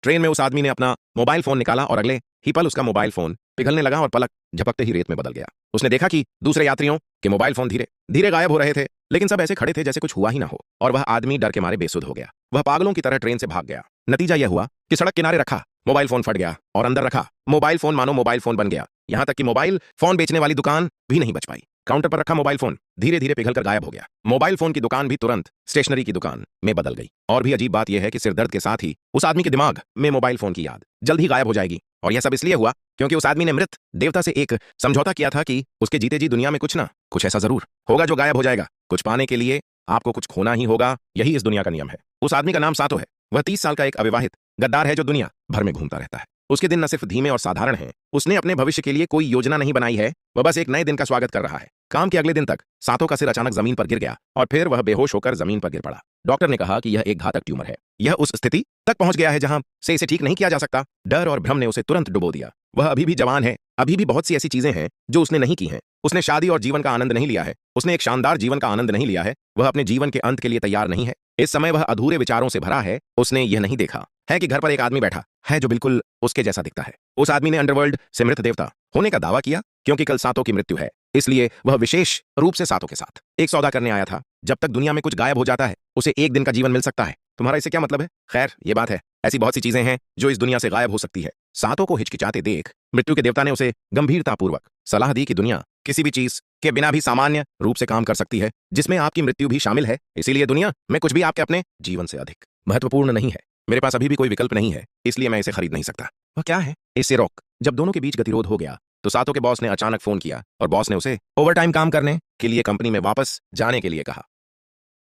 Train में उस आदमी ने अपना मोबाइल फोन निकाला और अगले ही पल उसका मोबाइल फोन पिघलने लगा और पलक झपकते ही रेत में बदल गया। उसने देखा कि दूसरे यात्रियों के मोबाइल फोन धीरे धीरे गायब हो रहे थे, लेकिन सब ऐसे खड़े थे जैसे कुछ हुआ ही ना हो, और वह आदमी डर के मारे बेसुध हो गया। वह पागलों की तरह ट्रेन से भाग गया। नतीजा यह हुआ कि सड़क किनारे रखा मोबाइल फोन फट गया और अंदर रखा मोबाइल फोन मानो मोबाइल फोन बन गया। यहां तक कि मोबाइल फोन बेचने वाली दुकान भी नहीं बच पाई। काउंटर पर रखा मोबाइल फोन धीरे धीरे पिघलकर गायब हो गया। मोबाइल फोन की दुकान भी तुरंत स्टेशनरी की दुकान में बदल गई। और भी अजीब बात यह है कि सिरदर्द के साथ ही उस आदमी के दिमाग में मोबाइल फोन की याद जल्द ही गायब हो जाएगी। और यह सब इसलिए हुआ क्योंकि उस आदमी ने मृत देवता से एक समझौता किया था कि उसके जीते जी दुनिया में कुछ ना कुछ ऐसा जरूर होगा जो गायब हो जाएगा। कुछ पाने के लिए आपको कुछ खोना ही होगा, यही इस दुनिया का नियम है। उस आदमी का नाम सातो है। वह 30 साल का एक अविवाहित गद्दार है जो दुनिया भर में घूमता रहता है। उसके दिन न सिर्फ धीमे और साधारण हैं, उसने अपने भविष्य के लिए कोई योजना नहीं बनाई है, वह बस एक नए दिन का स्वागत कर रहा है। काम के अगले दिन तक सातो का सिर अचानक जमीन पर गिर गया और फिर वह बेहोश होकर जमीन पर गिर पड़ा। डॉक्टर ने कहा कि यह एक घातक ट्यूमर है। यह उस स्थिति तक पहुंच गया है जहां से इसे ठीक नहीं किया जा सकता। डर और भ्रम ने उसे तुरंत डुबो दिया। वह अभी भी जवान है, अभी भी बहुत सी ऐसी चीजें हैं जो उसने नहीं की हैं। उसने शादी और जीवन का आनंद नहीं लिया है, उसने एक शानदार जीवन का आनंद नहीं लिया है, वह अपने जीवन के अंत के लिए तैयार नहीं है। इस समय वह अधूरे विचारों से भरा है। उसने यह नहीं देखा है कि घर पर एक आदमी बैठा है जो बिल्कुल उसके जैसा दिखता है। उस आदमी ने अंडरवर्ल्ड से मृत देवता होने का दावा किया क्योंकि कल सातो की मृत्यु है, इसलिए वह विशेष रूप से सातो के साथ एक सौदा करने आया था। जब तक दुनिया में कुछ गायब हो जाता है उसे एक दिन का जीवन मिल सकता है। तुम्हारा इससे क्या मतलब है? खैर, ये बात है, ऐसी बहुत सी चीजें हैं जो इस दुनिया से गायब हो सकती है। सातो को हिचकिचाते देख मृत्यु के देवता ने उसे गंभीरतापूर्वक सलाह दी कि दुनिया किसी भी चीज के बिना भी सामान्य रूप से काम कर सकती है, जिसमें आपकी मृत्यु भी शामिल है। इसीलिए दुनिया में कुछ भी आपके अपने जीवन से अधिक महत्वपूर्ण नहीं है। मेरे पास अभी भी कोई विकल्प नहीं है, इसलिए मैं इसे खरीद नहीं सकता। वह क्या है? इसे रोक। जब दोनों के बीच गतिरोध हो गया तो सातो के बॉस ने अचानक फोन किया और बॉस ने उसे ओवरटाइम काम करने के लिए कंपनी में वापस जाने के लिए कहा।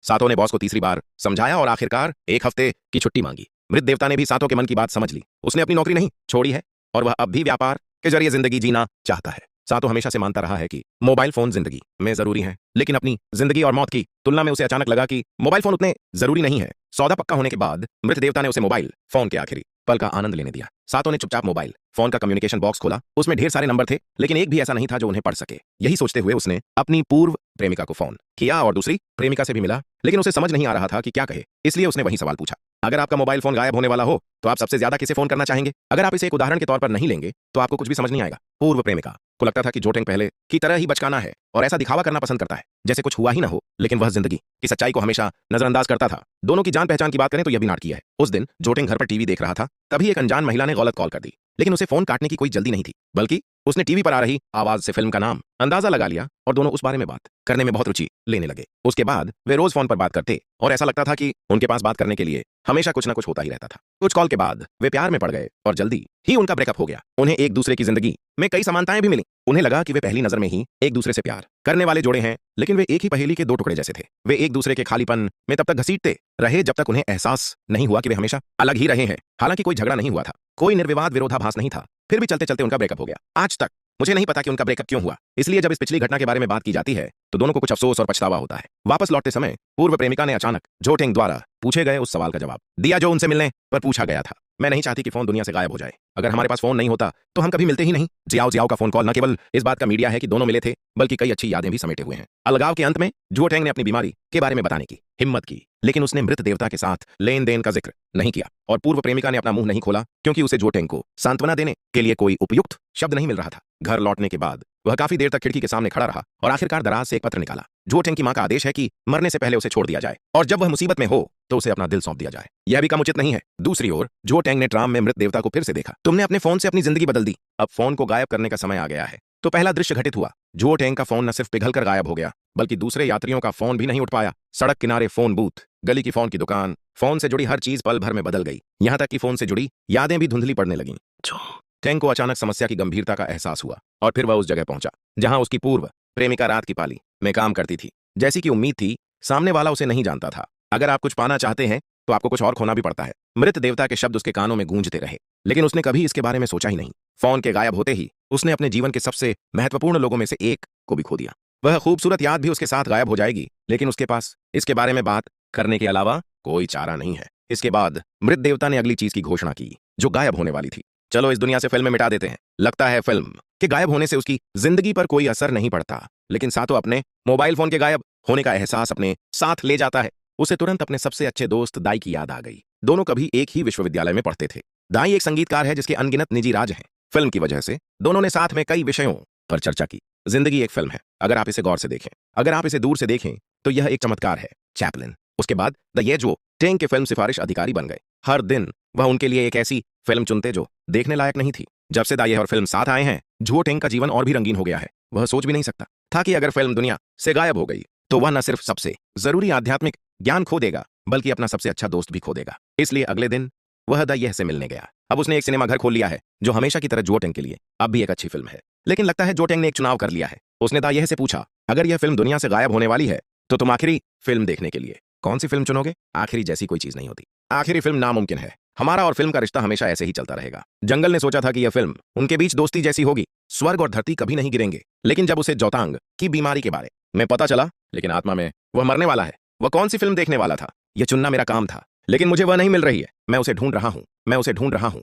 सातो ने बॉस को तीसरी बार समझाया और आखिरकार एक हफ्ते की छुट्टी मांगी। मृत देवता ने भी सातो के मन की बात समझ ली। उसने अपनी नौकरी नहीं छोड़ी है और वह अब भी व्यापार के जरिए जिंदगी जीना चाहता है। सातो हमेशा से मानता रहा है कि मोबाइल फोन जिंदगी में जरूरी है, लेकिन अपनी जिंदगी और मौत की तुलना में उसे अचानक लगा कि मोबाइल फोन उतने जरूरी नहीं है। सौदा पक्का होने के बाद मृत देवता ने उसे मोबाइल फोन के आखिरी पल का आनंद लेने दिया। सातो ने चुपचाप मोबाइल फोन का कम्युनिकेशन बॉक्स खोला। उसमें ढेर सारे नंबर थे, लेकिन एक भी ऐसा नहीं था जो उन्हें पढ़ सके। यही सोचते हुए उसने अपनी पूर्व प्रेमिका को फोन किया और दूसरी प्रेमिका से भी मिला, लेकिन उसे समझ नहीं आ रहा था कि क्या कहे, इसलिए उसने वही सवाल पूछा। अगर आपका मोबाइल फोन गायब होने वाला हो तो आप सबसे ज्यादा किसे फोन करना चाहेंगे? अगर आप इसे एक उदाहरण के तौर पर नहीं लेंगे तो आपको कुछ भी समझ नहीं आएगा। पूर्व प्रेमिका को लगता था कि जोटेंग पहले की तरह ही बचकाना है और ऐसा दिखावा करना पसंद करता है जैसे कुछ हुआ ही ना हो, लेकिन वह जिंदगी की सच्चाई को हमेशा नजरअंदाज करता था। दोनों की जान पहचान की बात करें तो यह भी नाटकीय है। उस दिन जोटेंग घर पर टीवी देख रहा था, तभी एक अनजान महिला ने गलत कॉल कर दी, लेकिन उसे फोन काटने की कोई जल्दी नहीं थी, बल्कि उसने टीवी पर आ रही आवाज से फिल्म का नाम अंदाजा लगा लिया और दोनों उस बारे में बात करने में बहुत रुचि लेने लगे। उसके बाद वे रोज फोन पर बात करते और ऐसा लगता था कि उनके पास बात करने के लिए हमेशा कुछ ना कुछ होता ही रहता था। कुछ कॉल के बाद वे प्यार में पड़ गए और जल्दी ही उनका ब्रेकअप हो गया। उन्हें एक दूसरे की जिंदगी में कई समानताएं भी मिली। उन्हें लगा कि वे पहली नजर में ही एक दूसरे से प्यार करने वाले जोड़े हैं, लेकिन वे एक ही पहेली के दो टुकड़े जैसे थे। वे एक दूसरे के खालीपन में तब तक घसीटते रहे जब तक उन्हें एहसास नहीं हुआ कि वे हमेशा अलग ही रहे हैं। हालांकि कोई झगड़ा नहीं हुआ था, कोई निर्विवाद विरोधाभास नहीं था, फिर भी चलते चलते उनका ब्रेकअप हो गया। आज तक मुझे नहीं पता कि उनका ब्रेकअप क्यों हुआ, इसलिए जब इस पिछली घटना के बारे में बात की जाती है तो दोनों को कुछ अफसोस और पछतावा होता है। वापस लौटते समय पूर्व प्रेमिका ने अचानक जोटेंग द्वारा पूछे गए उस सवाल का जवाब दिया जो उनसे मिलने पर पूछा गया था। मैं नहीं चाहती कि फोन दुनिया से गायब हो जाए। अगर हमारे पास फोन नहीं होता तो हम कभी मिलते ही नहीं। जियाओ जियाओ का फोन कॉल न केवल इस बात का मीडिया है कि दोनों मिले थे, बल्कि कई अच्छी यादें भी समेटे हुए हैं। अलगाव के अंत में जोटेंग ने अपनी बीमारी के बारे में बताने की हिम्मत की, लेकिन उसने मृत देवता के साथ लेन देन का जिक्र नहीं किया और पूर्व प्रेमिका ने अपना मुंह नहीं खोला क्योंकि उसे जोटेंग को सांत्वना देने के लिए कोई उपयुक्त शब्द नहीं मिल रहा था। घर लौटने के बाद वह काफी देर तक खिड़की के सामने खड़ा रहा और आखिरकार दराज से एक पत्र निकाला। जोटेंग की मां का आदेश है कि मरने से पहले उसे छोड़ दिया जाए और जब वह मुसीबत में हो तो उसे अपना दिल सौंप दिया जाए। यह भी कम उचित नहीं है। दूसरी ओर जोटेंग ने ट्राम में मृत देवता को फिर से देखा। तुमने अपने फोन से अपनी जिंदगी बदल दी, अब फोन को गायब करने का समय आ गया है। तो पहला दृश्य घटित हुआ। जोटेंग का फोन न सिर्फ पिघलकर गायब हो गया, बल्कि दूसरे यात्रियों का फोन भी नहीं उठ पाया। सड़क किनारे फोन बूथ, गली की फोन की दुकान, फोन से जुड़ी हर चीज पल भर में बदल गई, यहां तक कि फोन से जुड़ी यादें भी धुंधली पड़ने लगीं। जोटेंग को अचानक समस्या की गंभीरता का एहसास हुआ और फिर वह उस जगह पहुंचा जहां उसकी पूर्व प्रेमिका रात की पाली में काम करती थी। जैसी कि उम्मीद थी, सामने वाला उसे नहीं जानता था। अगर आप कुछ पाना चाहते हैं तो आपको कुछ और खोना भी पड़ता है। मृत देवता के शब्द उसके कानों में गूंजते रहे, लेकिन उसने कभी इसके बारे में सोचा ही नहीं। फोन के गायब होते ही उसने अपने जीवन के सबसे महत्वपूर्ण लोगों में से एक को भी खो दिया। वह खूबसूरत याद भी उसके साथ गायब हो जाएगी, लेकिन उसके पास इसके बारे में बात करने के अलावा कोई चारा नहीं है। इसके बाद मृत देवता ने अगली चीज की घोषणा की जो गायब होने वाली थी। चलो इस दुनिया से फिल्म मिटा देते हैं। लगता है फिल्म के गायब होने से उसकी जिंदगी पर कोई असर नहीं पड़ता, लेकिन सातो अपने मोबाइल फोन के गायब होने का एहसास अपने साथ ले जाता है। उसे तुरंत अपने सबसे अच्छे दोस्त दाई की याद आ गई। दोनों कभी एक ही विश्वविद्यालय में पढ़ते थे। दाई एक संगीतकार है जिसके अनगिनत निजी राज हैं। फिल्म की वजह से दोनों ने साथ में कई विषयों पर चर्चा की। जिंदगी एक फिल्म है, अगर आप इसे गौर से देखें, अगर आप इसे दूर से देखें तो यह एक चमत्कार है। चैपलिन उसके बाद द ये जो टेंग के फिल्म सिफारिश अधिकारी बन गए। हर दिन वह उनके लिए एक ऐसी फिल्म चुनते जो देखने लायक नहीं थी। जब से दाई और फिल्म साथ आए हैं, जुओ टेंग का जीवन और भी रंगीन हो गया है। वह सोच भी नहीं सकता था कि अगर फिल्म दुनिया से गायब हो गई तो वह न सिर्फ सबसे जरूरी आध्यात्मिक ज्ञान खो देगा बल्कि अपना सबसे अच्छा दोस्त भी खो देगा। इसलिए अगले दिन वह द यह से मिलने गया। अब उसने एक सिनेमा घर खोल लिया है जो हमेशा की तरह जुओ टेंग के लिए अब भी एक अच्छी फिल्म है। लेकिन लगता है जुओ टेंग ने एक चुनाव कर लिया है। उसने द यह से पूछा, अगर यह फिल्म दुनिया से गायब होने वाली है तो तुम आखिरी फिल्म देखने के लिए कौन सी फिल्म चुनोगे? आखिरी जैसी कोई चीज नहीं होती। आखिरी फिल्म नामुमकिन है। हमारा और फिल्म का रिश्ता हमेशा ऐसे ही चलता रहेगा। जंगल ने सोचा था कि यह फिल्म उनके बीच दोस्ती जैसी होगी, स्वर्ग और धरती कभी नहीं गिरेंगे। लेकिन जब उसे जोतांग की बीमारी के बारे में पता चला, लेकिन आत्मा में वह मरने वाला है, वह कौन सी फिल्म देखने वाला था? यह चुनना मेरा काम था, लेकिन मुझे वह नहीं मिल रही है। मैं उसे ढूंढ रहा हूं, मैं उसे ढूंढ रहा हूं,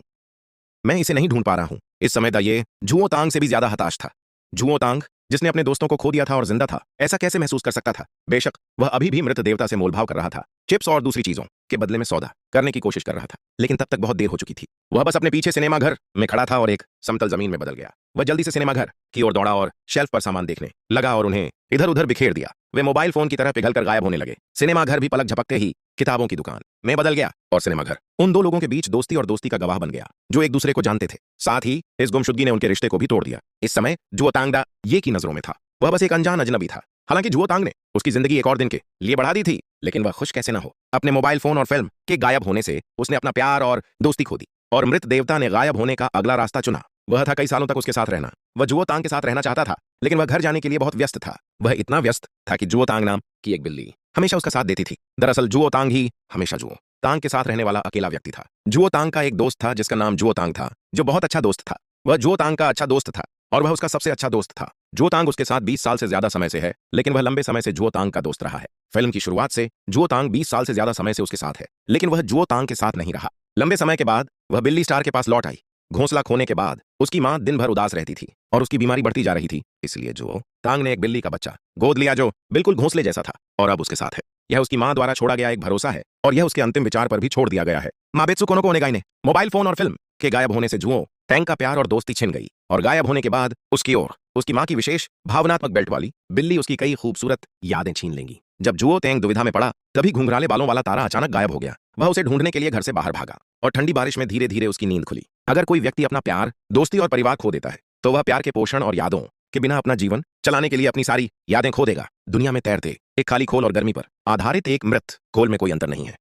मैं इसे नहीं ढूंढ पा रहा हूं। इस समय द ये जुओ तांग से भी ज्यादा हताश था। जुओ तांग जिसने अपने दोस्तों को खो दिया था और जिंदा था, ऐसा कैसे महसूस कर सकता था? बेशक वह अभी भी मृत देवता से मोलभाव कर रहा था, चिप्स और दूसरी चीजों के बदले में सौदा करने की कोशिश कर रहा था। लेकिन तब तक बहुत देर हो चुकी थी। वह बस अपने पीछे सिनेमा घर में खड़ा था और एक समतल जमीन में बदल गया। वह जल्दी से सिनेमा घर की ओर दौड़ा और शेल्फ पर सामान देखने लगा और उन्हें इधर उधर बिखेर दिया। वे मोबाइल फोन की तरह पिघलकर गायब होने लगे। सिनेमा घर भी पलक झपकते ही किताबों की दुकान में बदल गया और सिनेमा घर उन दो लोगों के बीच दोस्ती और दोस्ती का गवाह बन गया जो एक दूसरे को जानते थे। साथ ही इस गुमशुदगी ने उनके रिश्ते को भी तोड़ दिया। इस समय जुओ तांग दा ये की नजरों में था। वह बस एक अनजान अजनबी था। हालांकि जुओ तांग ने उसकी जिंदगी एक और दिन के लिए बढ़ा दी थी, लेकिन वह खुश कैसे न हो। अपने मोबाइल फोन और फिल्म के गायब होने से उसने अपना प्यार और दोस्ती खो दी और मृत देवता ने गायब होने का अगला रास्ता चुना। वह था कई सालों तक उसके साथ रहना। वह जुओ तांग के साथ रहना चाहता था, लेकिन वह घर जाने के लिए बहुत व्यस्त था। वह इतना व्यस्त था कि जुओ तांग नाम की एक बिल्ली हमेशा उसका साथ देती थी। दरअसल जुओ तांग ही हमेशा जुओ तांग के साथ रहने वाला अकेला व्यक्ति था। जुओ तांग का एक दोस्त था जिसका नाम जुओ तांग था, जो बहुत अच्छा दोस्त था। वह जुओ तांग का अच्छा दोस्त था और वह उसका सबसे अच्छा दोस्त था। जुओ तांग उसके साथ 20 साल से ज्यादा समय से है, लेकिन वह लंबे समय से जुओ तांग का दोस्त रहा है। फिल्म की शुरुआत से जुओ तांग 20 साल से ज्यादा समय से उसके साथ है, लेकिन वह जुओ तांग के साथ नहीं रहा। लंबे समय के बाद वह बिल्ली स्टार के पास लौट आई। घोंसला खोने के बाद उसकी मां दिन भर उदास रहती थी और उसकी बीमारी बढ़ती जा रही थी। इसलिए जुओ तांग ने एक बिल्ली का बच्चा गोद लिया जो बिल्कुल घोंसले जैसा था और अब उसके साथ है। यह उसकी मां द्वारा छोड़ा गया एक भरोसा है और यह उसके अंतिम विचार पर भी छोड़ दिया गया है। माबेत्सु कोनोको ओनेगाई ने मोबाइल फोन और फिल्म के गायब होने से जुओ टैंग का प्यार और दोस्ती छिन गई और गायब होने के बाद उसकी ओर उसकी मां की विशेष भावनात्मक बेल्ट वाली बिल्ली उसकी कई खूबसूरत यादें छीन लेंगी। जब जुओ टैंग दुविधा में पड़ा, तभी घुंघराले बालों वाला तारा अचानक गायब हो गया। वह उसे ढूंढने के लिए घर से बाहर भागा और ठंडी बारिश में धीरे धीरे उसकी नींद खुली। अगर कोई व्यक्ति अपना प्यार, दोस्ती और परिवार खो देता है तो वह प्यार के पोषण और यादों के बिना अपना जीवन चलाने के लिए अपनी सारी यादें खो देगा। दुनिया में तैरते एक खाली खोल और गर्मी पर आधारित एक मृत खोल में कोई अंतर नहीं है।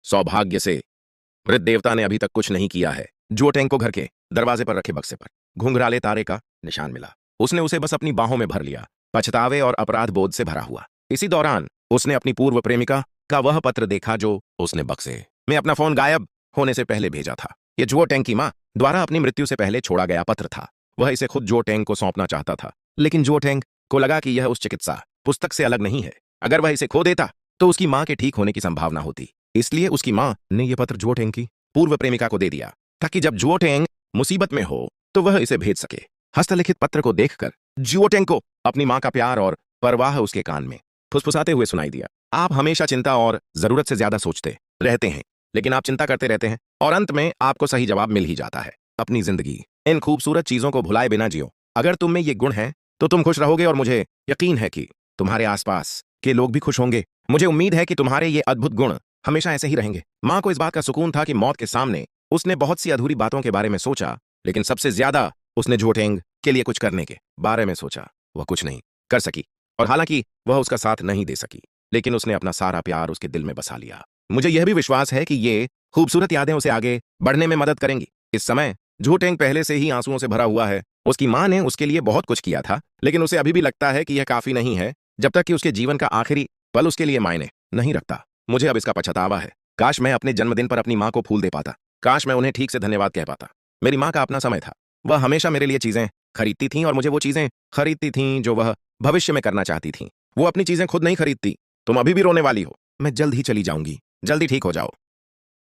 सौभाग्य से मृत देवता ने अभी तक कुछ नहीं किया है। जुओ टैंग को घर के दरवाजे पर रखे बक्से पर घुंघराले तारे का निशान मिला। उसने उसे बस अपनी बाहों में भर लिया, पछतावे और अपराध बोध से भरा हुआ। इसी दौरान उसने अपनी पूर्व प्रेमिका का वह पत्र देखा जो उसने बक्से में अपना फोन गायब होने से पहले भेजा था। यह जुओ टैंग की मां द्वारा अपनी मृत्यु से पहले छोड़ा गया पत्र था। वह इसे खुद जुओ टैंग को सौंपना चाहता था, लेकिन जुओ टैंग को लगा कि यह उस चिकित्सा पुस्तक से अलग नहीं है। अगर वह इसे खो देता तो उसकी मां के ठीक होने की संभावना होती। इसलिए उसकी मां ने यह पत्र जुओ टैंग की पूर्व प्रेमिका को दे दिया ताकि जब जुओ टैंग मुसीबत में हो तो वह इसे भेज सके। हस्तलिखित पत्र को देखकर जुओ टैंग को अपनी मां का प्यार और परवाह उसके कान में फुसफुसाते हुए सुनाई दिया। आप हमेशा चिंता और जरूरत से ज्यादा सोचते रहते हैं, लेकिन आप चिंता करते रहते हैं और अंत में आपको सही जवाब मिल ही जाता है। अपनी जिंदगी इन खूबसूरत चीजों को भुलाए बिना जियो। अगर तुम में ये गुण है तो तुम खुश रहोगे और मुझे यकीन है कि तुम्हारे आसपास के लोग भी खुश होंगे। मुझे उम्मीद है कि तुम्हारे ये अद्भुत गुण हमेशा ऐसे ही रहेंगे। मां को इस बात का सुकून था कि मौत के सामने उसने बहुत सी अधूरी बातों के बारे में सोचा, लेकिन सबसे ज्यादा उसने जुओ टैंग के लिए कुछ करने के बारे में सोचा। वह कुछ नहीं कर सकी और हालांकि वह उसका साथ नहीं दे सकी, लेकिन उसने अपना सारा प्यार उसके दिल में बसा लिया। मुझे यह भी विश्वास है कि ये खूबसूरत यादें उसे आगे बढ़ने में मदद करेंगी। इस समय जुओ टैंग पहले से ही आंसुओं से भरा हुआ है। उसकी मां ने उसके लिए बहुत कुछ किया था, लेकिन उसे अभी भी लगता है कि यह काफी नहीं है जब तक कि उसके जीवन का आखिरी पल उसके लिए मायने नहीं रखता। मुझे अब इसका पछतावा है। काश मैं अपने जन्मदिन पर अपनी मां को फूल दे पाता। काश मैं उन्हें ठीक से धन्यवाद कह पाता। मेरी मां का अपना समय था। वह हमेशा मेरे लिए चीजें खरीदती थीं और मुझे वो चीजें खरीदती थीं जो वह भविष्य में करना चाहती थीं। वो अपनी चीजें खुद नहीं खरीदती। तुम अभी भी रोने वाली हो। मैं जल्द ही चली जाऊंगी, जल्दी ठीक हो जाओ।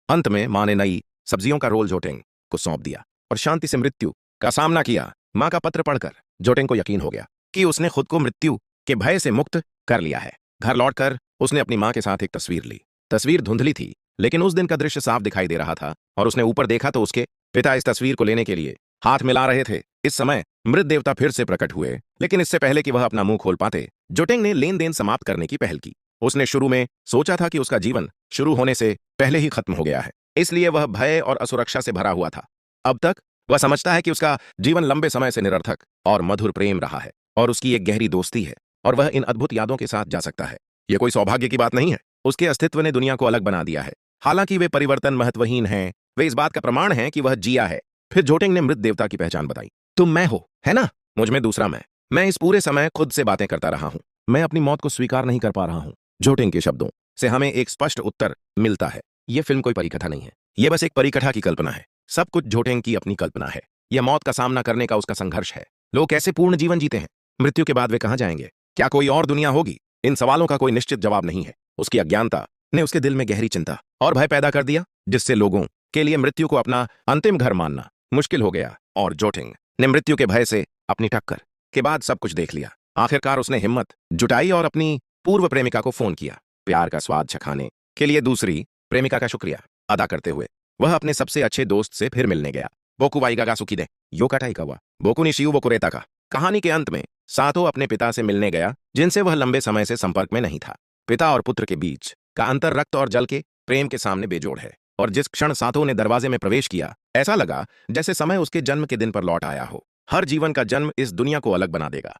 अंत में मां ने नई सब्जियों का रोल जुओ टैंग को सौंप दिया और शांति से मृत्यु का सामना किया। मां का पत्र पढ़कर जुओ टैंग को यकीन हो गया कि उसने खुद को मृत्यु के भय से मुक्त कर लिया है। घर लौटकर उसने अपनी मां के साथ एक तस्वीर ली। तस्वीर धुंधली थी, लेकिन उस दिन का दृश्य साफ दिखाई दे रहा था और उसने ऊपर देखा तो उसके पिता इस तस्वीर को लेने के लिए हाथ मिला रहे थे। इस समय मृत देवता फिर से प्रकट हुए, लेकिन इससे पहले कि वह अपना मुंह खोल पाते, जोटेंग ने लेन देन समाप्त करने की पहल की। उसने शुरू में सोचा था कि उसका जीवन शुरू होने से पहले ही खत्म हो गया है, इसलिए वह भय और असुरक्षा से भरा हुआ था। अब तक वह समझता है कि उसका जीवन लंबे समय से निरर्थक और मधुर प्रेम रहा है और उसकी एक गहरी दोस्ती है और वह इन अद्भुत यादों के साथ जा सकता है। यह कोई सौभाग्य की बात नहीं है, उसके अस्तित्व ने दुनिया को अलग बना दिया है। हालांकि वे परिवर्तन महत्वहीन हैं, वे इस बात का प्रमाण हैं कि वह जिया है। फिर जोटेंग ने मृत देवता की पहचान बताई। तुम मैं हो, है ना? मुझ में दूसरा मैं इस पूरे समय खुद से बातें करता रहा हूं। मैं अपनी मौत को स्वीकार नहीं कर पा रहा हूं। जोटेंग के शब्दों से हमें एक स्पष्ट उत्तर मिलता है। यह फिल्म कोई परिकथा नहीं है, यह बस एक परिकथा की कल्पना है। सब कुछ जोटेंग की अपनी कल्पना है। यह मौत का सामना करने का उसका संघर्ष है। लोग कैसे पूर्ण जीवन जीते हैं? मृत्यु के बाद वे कहां जाएंगे? क्या कोई और दुनिया होगी? इन सवालों का कोई निश्चित जवाब नहीं है। उसकी अज्ञानता ने उसके दिल में गहरी चिंता और भय पैदा कर दिया, जिससे लोगों के लिए मृत्यु को अपना अंतिम घर मानना मुश्किल हो गया। और जोटिंग ने मृत्यु के भय से अपनी टक्कर के बाद सब कुछ देख लिया। आखिरकार उसने हिम्मत जुटाई और अपनी पूर्व प्रेमिका को फोन किया। प्यार का स्वाद चखाने के लिए दूसरी प्रेमिका का शुक्रिया अदा करते हुए वह अपने सबसे अच्छे दोस्त से फिर मिलने गया। बोकू वाइगा का सुखीदे योकाटाई का हुआ बोकू निशियु वोकुरेता का। कहानी के अंत में सातो अपने पिता से मिलने गया, जिनसे वह लंबे समय से संपर्क में नहीं था। पिता और पुत्र के बीच का अंतर रक्त और जल के प्रेम के सामने बेजोड़ है, और जिस क्षण सातो ने दरवाजे में प्रवेश किया, ऐसा लगा जैसे समय उसके जन्म के दिन पर लौट आया हो। हर जीवन का जन्म इस दुनिया को अलग बना देगा।